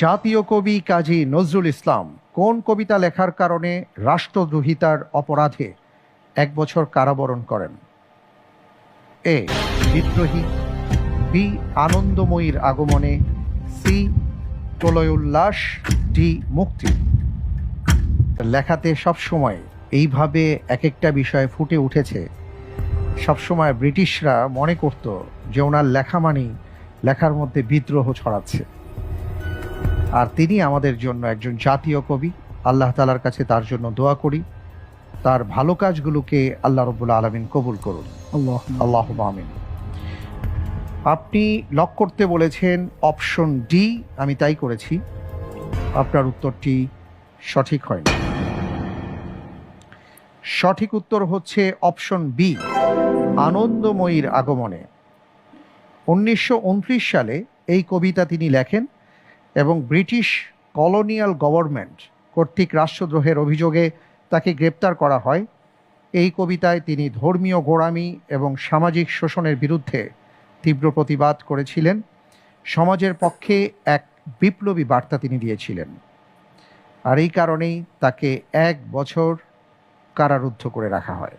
জাতীয় কবি কাজী নজরুল ইসলাম কোন কবিতা লেখার কারণে রাষ্ট্রদ্রোহিতার অপরাধে ১ বছর কারাবরণ করেন? এ বিদ্রোহী, বি আনন্দময়ীর আগমনে, সি প্রলয় উল্লাস, ডি মুক্তি। লেখাতে সবসময় এইভাবে এক একটা বিষয় ফুটে উঠেছে। সবসময় ব্রিটিশরা মনে করত যে ওনার লেখা মানেই লেখার মধ্যে বিদ্রোহ ছড়াচ্ছে। আর তিনি আমাদের জন্য একজন জাতীয় কবি। আল্লাহ তাআলার কাছে তার জন্য দোয়া করি, তার ভালো কাজগুলোকে আল্লাহ রাব্বুল আলামিন কবুল করুন। আল্লাহুম্মা আমিন। আপনি লক করতে বলেছেন অপশন ডি, আমি তাই করেছি। আপনার উত্তরটি সঠিক হয়নি। সঠিক উত্তর হচ্ছে অপশন বি, আনন্দময়ীর আগমনে। ১৯২৯ সালে এই কবিতা তিনি লেখেন এবং ব্রিটিশ কলোনিয়াল গভর্নমেন্ট কর্তৃক রাষ্ট্রদ্রোহের অভিযোগে তাকে গ্রেপ্তার করা হয়। এই কবিতায় তিনি ধর্মীয় গোঁড়ামি এবং সামাজিক শোষণের বিরুদ্ধে তীব্র প্রতিবাদ করেছিলেন। সমাজের পক্ষে এক বিপ্লবী বার্তা তিনি দিয়েছিলেন। আর এই কারণেই তাকে ১ বছর কারারুদ্ধ করে রাখা হয়।